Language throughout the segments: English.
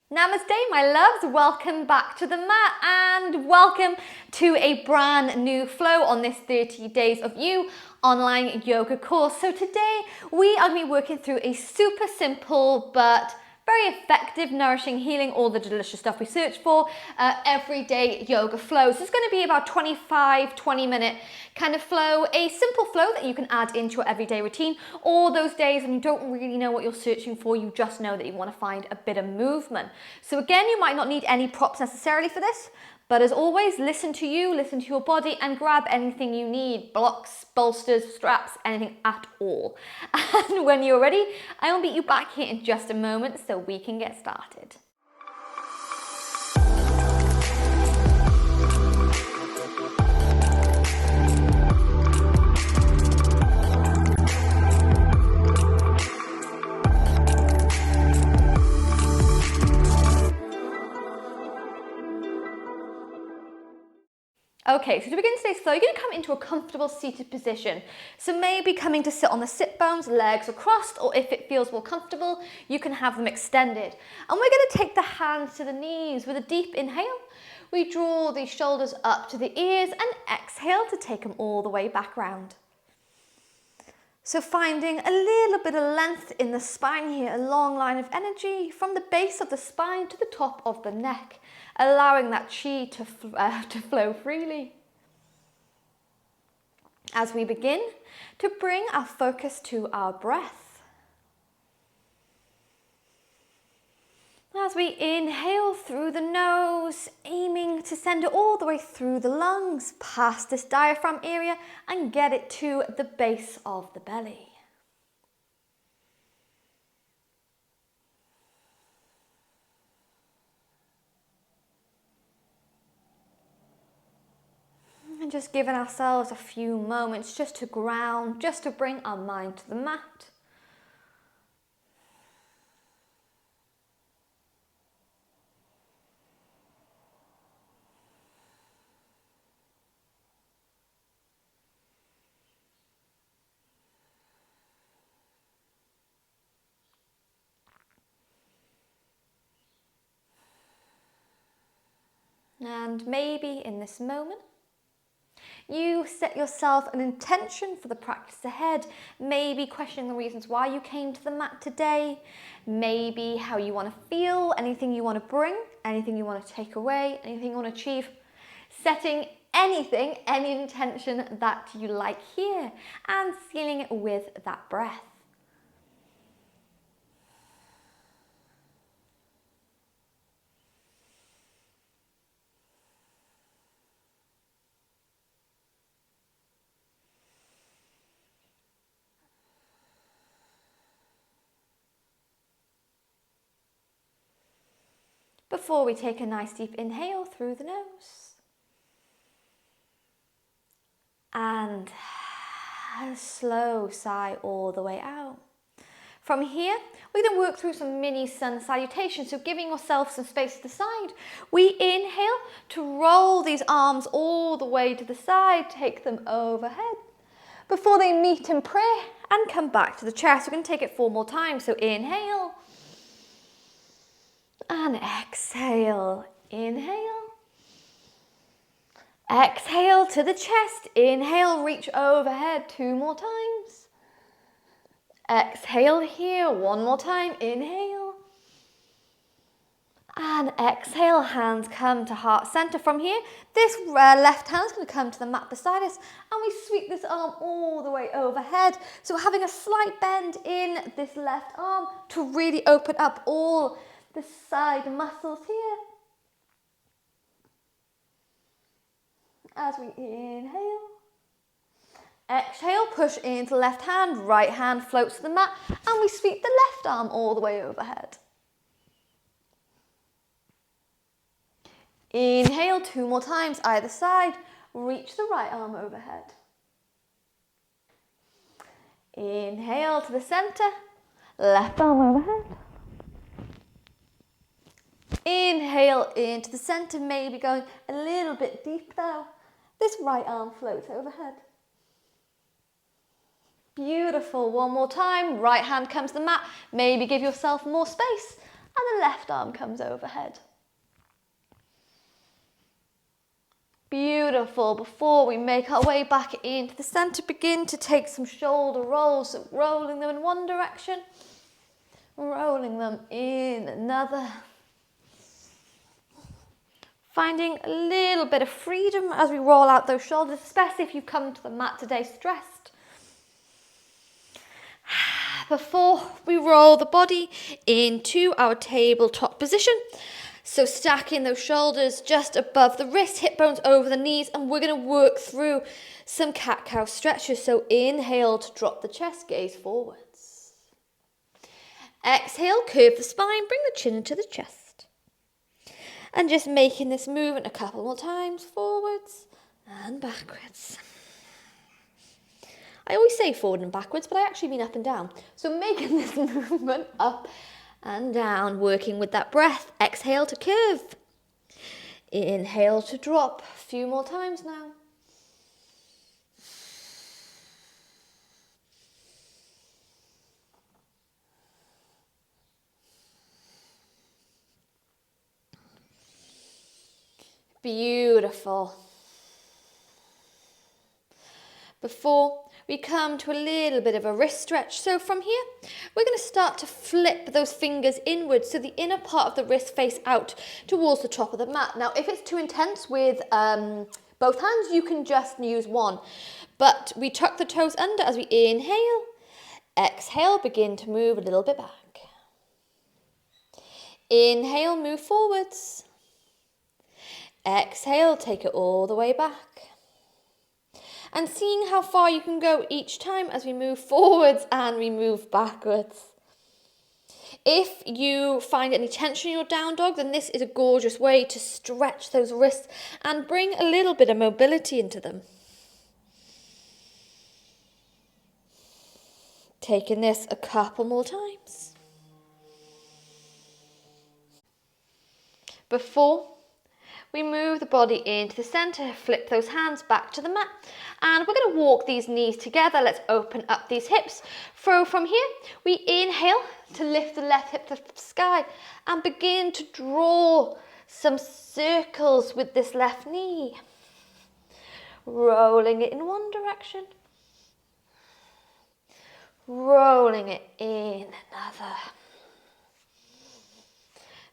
Namaste, my loves. Welcome back to the mat and welcome to a brand new flow on this 30 Days of You online yoga course. So today we are going to be working through a super simple but very effective, nourishing, healing, all the delicious stuff we search for, everyday yoga flow. So it's going to be about 20 minute kind of flow, a simple flow that you can add into your everyday routine. All those days when you don't really know what you're searching for, you just know that you want to find a bit of movement. So again, you might not need any props necessarily for this, but as always, listen to you, listen to your body, and grab anything you need, blocks, bolsters, straps, anything at all. And when you're ready, I will meet you back here in just a moment so we can get started. Okay, so to begin today's flow, you're going to come into a comfortable seated position. So maybe coming to sit on the sit bones, legs are crossed, or if it feels more comfortable, you can have them extended. And we're going to take the hands to the knees with a deep inhale. We draw the shoulders up to the ears and exhale to take them all the way back round. So finding a little bit of length in the spine here, a long line of energy from the base of the spine to the top of the neck, allowing that chi to flow freely. As we begin to bring our focus to our breath. As we inhale through the nose, aiming to send it all the way through the lungs, past this diaphragm area, and get it to the base of the belly. And just giving ourselves a few moments just to ground, just to bring our mind to the mat. And maybe in this moment, you set yourself an intention for the practice ahead, maybe questioning the reasons why you came to the mat today, maybe how you want to feel, anything you want to bring, anything you want to take away, anything you want to achieve, setting anything, any intention that you like here, and sealing it with that breath. Before we take a nice deep inhale through the nose. And a slow sigh all the way out. From here, we're going to work through some mini sun salutations. So giving yourself some space to the side. We inhale to roll these arms all the way to the side, take them overhead before they meet in prayer and come back to the chest. We're going to take it 4 more times. So inhale. And exhale, inhale. Exhale to the chest, inhale, reach overhead 2 more times. Exhale here, 1 more time, inhale. And exhale, hands come to heart center. From here, this left hand is going to come to the mat beside us and we sweep this arm all the way overhead. So having a slight bend in this left arm to really open up all the side muscles here. As we inhale, exhale, push into left hand, right hand floats to the mat, and we sweep the left arm all the way overhead. Inhale, 2 more times either side, reach the right arm overhead. Inhale to the center, left arm overhead. Inhale into the center, maybe going a little bit deep now. This right arm floats overhead. Beautiful, 1 more time. Right hand comes to the mat. Maybe give yourself more space. and the left arm comes overhead. Beautiful. Before we make our way back into the center, begin to take some shoulder rolls, so rolling them in one direction, rolling them in another. Finding a little bit of freedom as we roll out those shoulders, especially if you've come to the mat today stressed. Before we roll the body into our tabletop position, so stacking those shoulders just above the wrist, hip bones over the knees, and we're going to work through some cat-cow stretches. So inhale to drop the chest, gaze forwards. Exhale, curve the spine, bring the chin into the chest. And just making this movement a couple more times, forwards and backwards. I always say forward and backwards, but I actually mean up and down. So making this movement up and down, working with that breath. Exhale to curve. Inhale to drop. A few more times now. Beautiful. Before we come to a little bit of a wrist stretch. So from here, we're going to start to flip those fingers inwards so the inner part of the wrist face out towards the top of the mat. Now, if it's too intense with both hands, you can just use one. But we tuck the toes under as we inhale. Exhale, begin to move a little bit back. Inhale, move forwards. Exhale, take it all the way back. And seeing how far you can go each time as we move forwards and we move backwards. If you find any tension in your down dog, then this is a gorgeous way to stretch those wrists and bring a little bit of mobility into them. Taking this a couple more times. Before we move the body into the center, flip those hands back to the mat, and we're going to walk these knees together. Let's open up these hips. So from here, we inhale to lift the left hip to the sky and begin to draw some circles with this left knee. Rolling it in one direction, rolling it in another.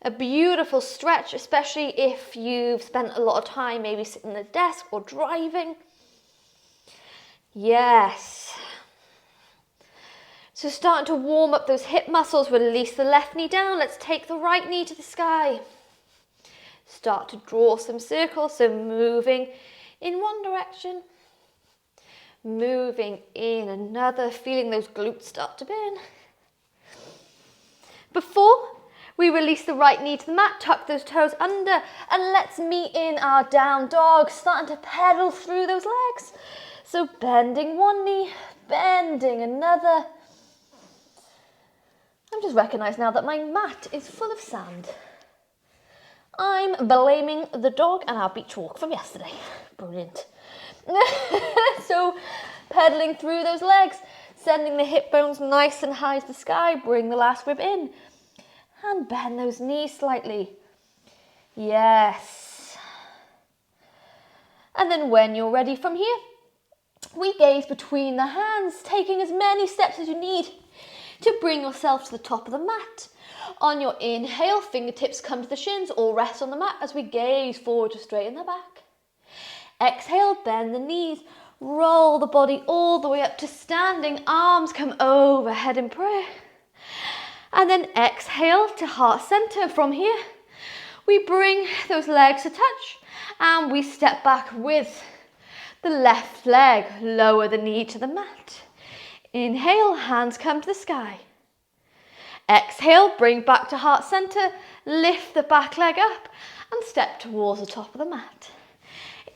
A beautiful stretch, especially if you've spent a lot of time maybe sitting at a desk or driving. Yes. So starting to warm up those hip muscles, release the left knee down. Let's take the right knee to the sky. Start to draw some circles, so moving in one direction, moving in another, feeling those glutes start to burn. Before we release the right knee to the mat, tuck those toes under, and let's meet in our down dog, starting to pedal through those legs. So bending one knee, bending another. I've just recognised now that my mat is full of sand. I'm blaming the dog and our beach walk from yesterday. Brilliant. So pedaling through those legs, sending the hip bones nice and high to the sky, bring the last rib in. And bend those knees slightly. Yes. And then when you're ready from here, we gaze between the hands, taking as many steps as you need to bring yourself to the top of the mat. On your inhale, fingertips come to the shins or rest on the mat as we gaze forward to straighten the back. Exhale, bend the knees, roll the body all the way up to standing, arms come overhead in prayer. And then exhale to heart center. From here, we bring those legs to touch and we step back with the left leg. Lower the knee to the mat. Inhale, hands come to the sky. Exhale, bring back to heart center. Lift the back leg up and step towards the top of the mat.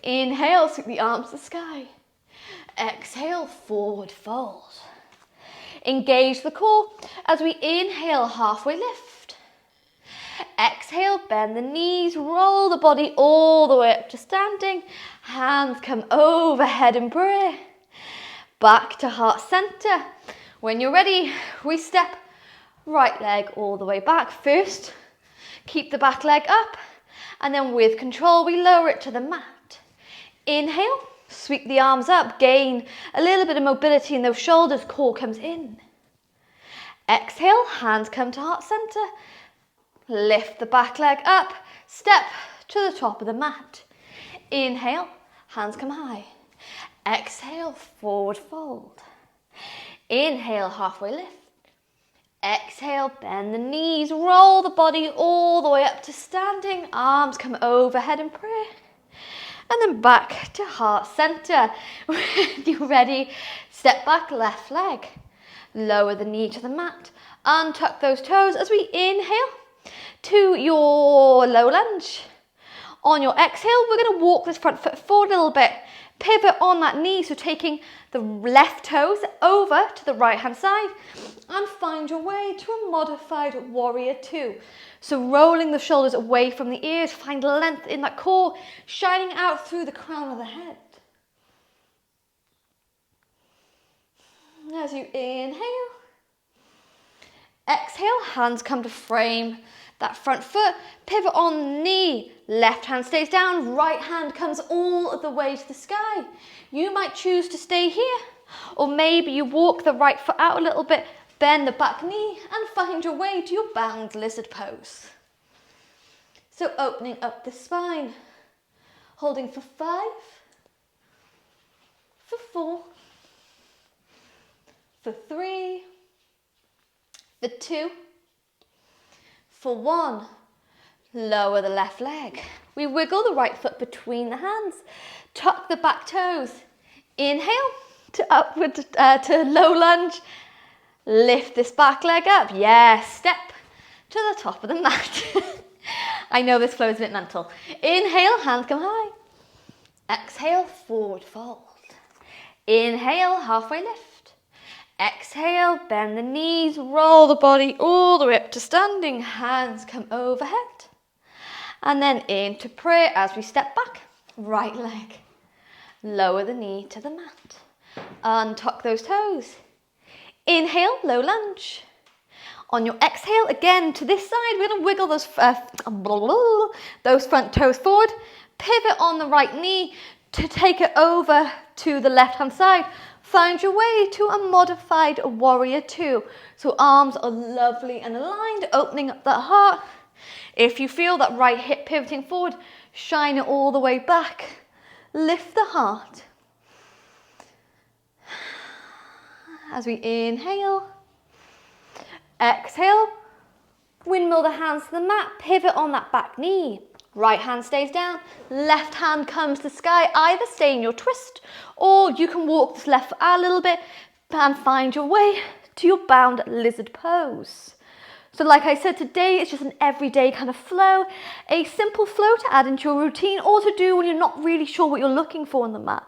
Inhale, sweep the arms to the sky. Exhale, forward fold. Engage the core as we inhale, halfway lift. Exhale, bend the knees, roll the body all the way up to standing. Hands come overhead in prayer. Back to heart center. When you're ready, we step right leg all the way back. First, Keep the back leg up, and then with control, we lower it to the mat. Inhale, sweep the arms up, gain a little bit of mobility in those shoulders, core comes in. Exhale, hands come to heart center. Lift the back leg up, step to the top of the mat. Inhale, hands come high. Exhale, forward fold. Inhale, halfway lift. Exhale, bend the knees, roll the body all the way up to standing. Arms come overhead in prayer. And then back to heart center. When you're ready, step back, left leg. Lower the knee to the mat. Untuck those toes as we inhale to your low lunge. On your exhale, we're going to walk this front foot forward a little bit. Pivot on that knee, so taking the left toes over to the right hand side and find your way to a modified warrior two. So rolling the shoulders away from the ears, find length in that core, shining out through the crown of the head. As you inhale, exhale, hands come to frame that front foot, pivot on the knee, left hand stays down, right hand comes all the way to the sky. You might choose to stay here, or maybe you walk the right foot out a little bit, bend the back knee and find your way to your bound lizard pose. So opening up the spine, holding for 5, for 4, for 3, for 2, for 1, lower the left leg. We wiggle the right foot between the hands, tuck the back toes. Inhale to upward to low lunge. Lift this back leg up. Yes, step to the top of the mat. I know this flow is a bit mental. Inhale, hands come high. Exhale, forward fold. Inhale, halfway lift. Exhale, bend the knees, roll the body all the way up to standing. Hands come overhead. And then into prayer as we step back. Right leg. Lower the knee to the mat. Untuck those toes. Inhale, low lunge. On your exhale, again to this side, we're going to wiggle those front toes forward. Pivot on the right knee to take it over to the left hand side. Find your way to a modified warrior two. So arms are lovely and aligned, opening up that heart. If you feel that right hip pivoting forward, shine it all the way back. Lift the heart. As we inhale, exhale, windmill the hands to the mat, pivot on that back knee. Right hand stays down, left hand comes to the sky. Either stay in your twist, or you can walk this left foot out a little bit and find your way to your bound lizard pose. So like I said, today it's just an everyday kind of flow, a simple flow to add into your routine or to do when you're not really sure what you're looking for on the mat.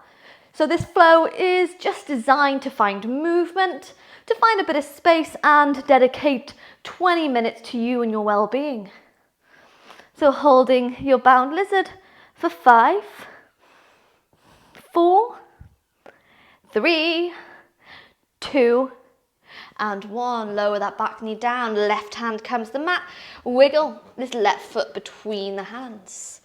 So this flow is just designed to find movement, to find a bit of space and dedicate 20 minutes to you and your well-being. So holding your bound lizard for 5, 4, 3, 2, and 1. Lower that back knee down, left hand comes to the mat. Wiggle this left foot between the hands.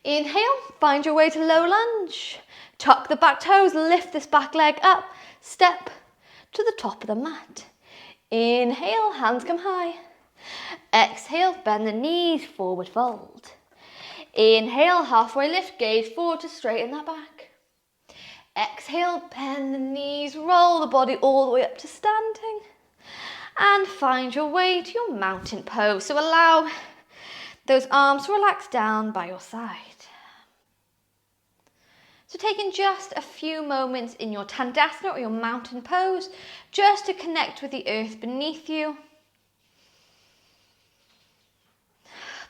Inhale, find your way to low lunge. Tuck the back toes, lift this back leg up. Step to the top of the mat. Inhale, hands come high. Exhale, bend the knees, forward fold. Inhale, halfway lift, gaze forward to straighten that back. Exhale, bend the knees, roll the body all the way up to standing. And find your way to your mountain pose. So allow those arms to relax down by your side. So taking just a few moments in your Tandasana or your mountain pose, just to connect with the earth beneath you.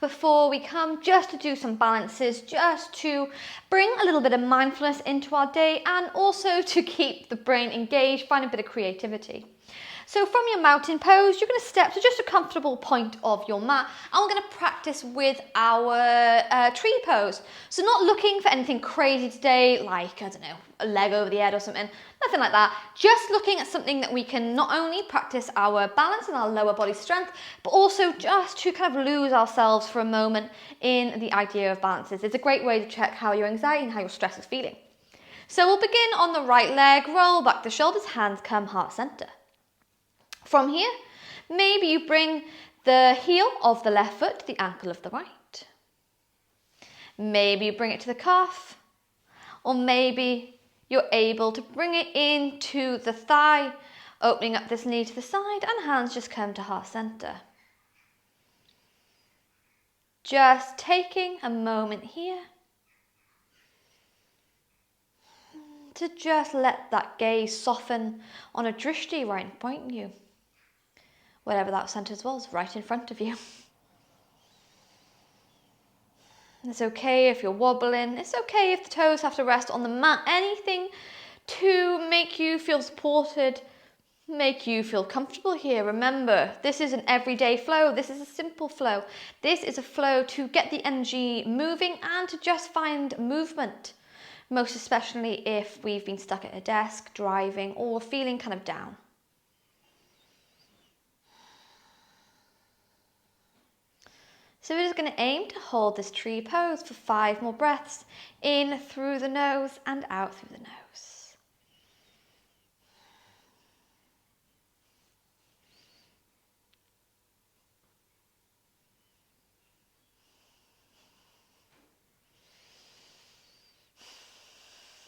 Before we come, just to do some balances, just to bring a little bit of mindfulness into our day and also to keep the brain engaged, find a bit of creativity. So from your mountain pose, you're going to step to just a comfortable point of your mat, and we're going to practice with our tree pose. So not looking for anything crazy today, like, I don't know, a leg over the head or something, nothing like that. Just looking at something that we can not only practice our balance and our lower body strength, but also just to kind of lose ourselves for a moment in the idea of balances. It's a great way to check how your anxiety and how your stress is feeling. So we'll begin on the right leg, roll back the shoulders, hands come heart center. From here, maybe you bring the heel of the left foot to the ankle of the right. Maybe you bring it to the calf, or maybe you're able to bring it into the thigh, opening up this knee to the side, and hands just come to heart center. Just taking a moment here to just let that gaze soften on a drishti right in front of you. Whatever that sentence was, right in front of you. It's okay if you're wobbling. It's okay if the toes have to rest on the mat. Anything to make you feel supported, make you feel comfortable here. Remember, this is an everyday flow. This is a simple flow. This is a flow to get the energy moving and to just find movement. Most especially if we've been stuck at a desk, driving, or feeling kind of down. So we're just going to aim to hold this tree pose for 5 more breaths, in through the nose and out through the nose.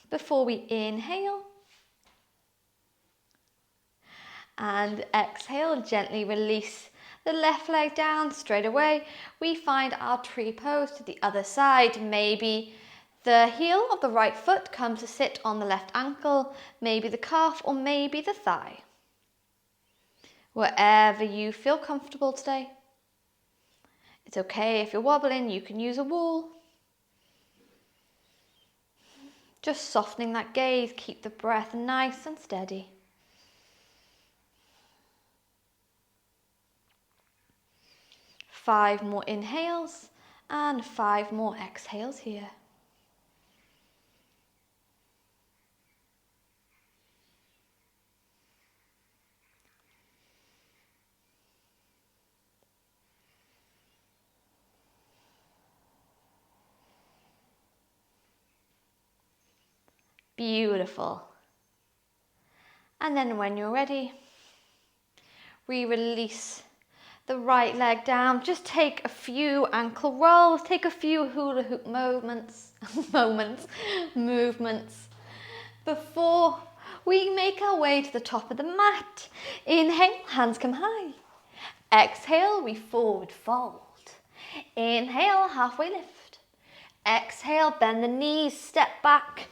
Before we inhale and exhale, gently release the left leg down straight away. We find our tree pose to the other side. Maybe the heel of the right foot comes to sit on the left ankle, maybe the calf, or maybe the thigh. Wherever you feel comfortable today. It's okay if you're wobbling, you can use a wall. Just softening that gaze, keep the breath nice and steady. Five more inhales and 5 more exhales here. Beautiful. And then when you're ready, we release the right leg down. Just take a few ankle rolls, take a few hula hoop movements before we make our way to the top of the mat. Inhale, hands come high. Exhale, we forward fold. Inhale, halfway lift. Exhale, bend the knees, step back.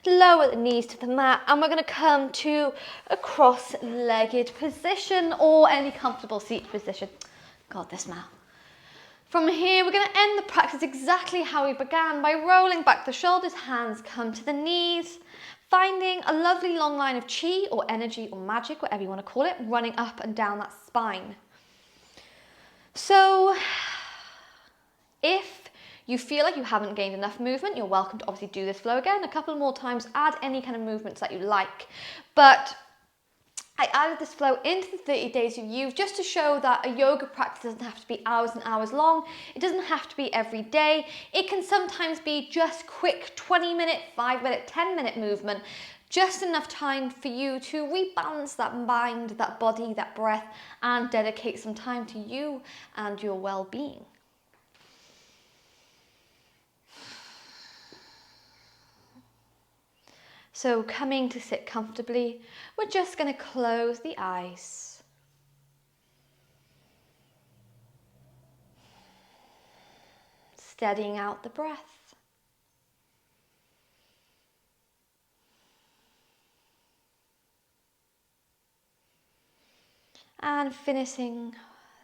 Lower the knees to the mat, and we're going to come to a cross-legged position or any comfortable seat position. God, this now. From here, we're going to end the practice exactly how we began, by rolling back the shoulders, hands come to the knees, finding a lovely long line of chi or energy or magic, whatever you want to call it, running up and down that spine. So, if you feel like you haven't gained enough movement, you're welcome to obviously do this flow again a couple more times, add any kind of movements that you like. But I added this flow into the 30 days of you just to show that a yoga practice doesn't have to be hours and hours long. It doesn't have to be every day. It can sometimes be just quick 20-minute, 5-minute, 10-minute movement, just enough time for you to rebalance that mind, that body, that breath, and dedicate some time to you and your well-being. So coming to sit comfortably, we're just going to close the eyes. Steadying out the breath. And finishing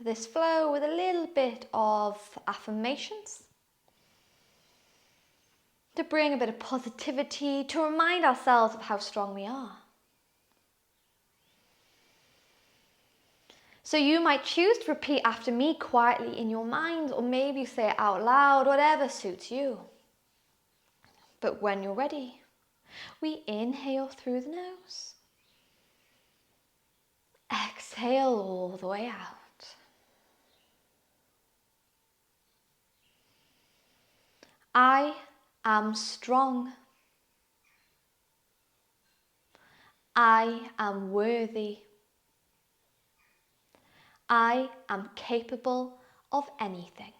this flow with a little bit of affirmations. To bring a bit of positivity, to remind ourselves of how strong we are. So you might choose to repeat after me quietly in your mind, or maybe say it out loud, whatever suits you. But when you're ready, we inhale through the nose. Exhale all the way out. I am strong. I am worthy. I am capable of anything.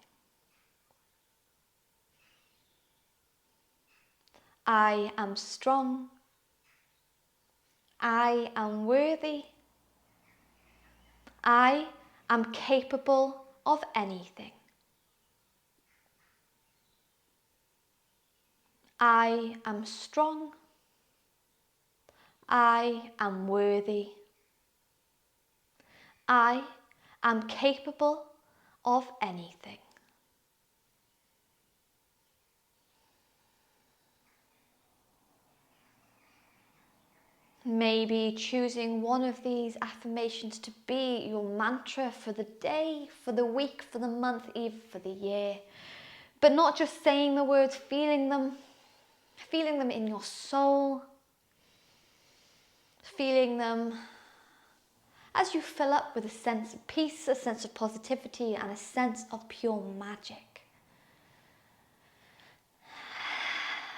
I am strong. I am worthy. I am capable of anything. I am strong. I am worthy. I am capable of anything. Maybe choosing one of these affirmations to be your mantra for the day, for the week, for the month, even for the year. But not just saying the words, feeling them in your soul, feeling them as you fill up with a sense of peace, a sense of positivity, and a sense of pure magic.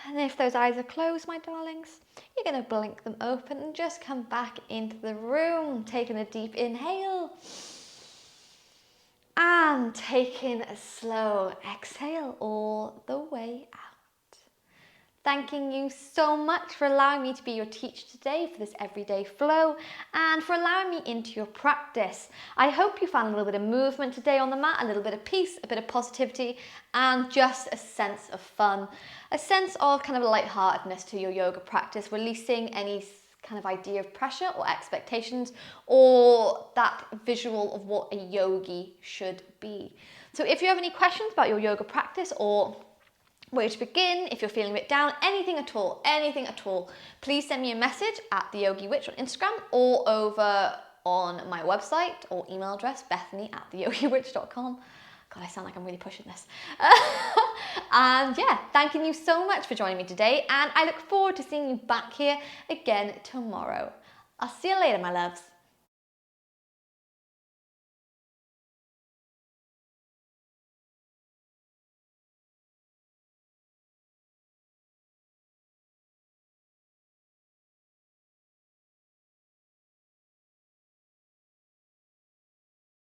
And if those eyes are closed, my darlings, you're going to blink them open and just come back into the room, taking a deep inhale and taking a slow exhale all the way out. Thanking you so much for allowing me to be your teacher today for this everyday flow and for allowing me into your practice. I hope you found a little bit of movement today on the mat, a little bit of peace, a bit of positivity, and just a sense of fun, a sense of kind of lightheartedness to your yoga practice, releasing any kind of idea of pressure or expectations or that visual of what a yogi should be. So if you have any questions about your yoga practice or where to begin, if you're feeling a bit down, anything at all, please send me a message at the Yogi Witch on Instagram or over on my website or email address, bethany@theyogywitch.com. God, I sound like I'm really pushing this. And yeah, thanking you so much for joining me today, and I look forward to seeing you back here again tomorrow. I'll see you later, my loves.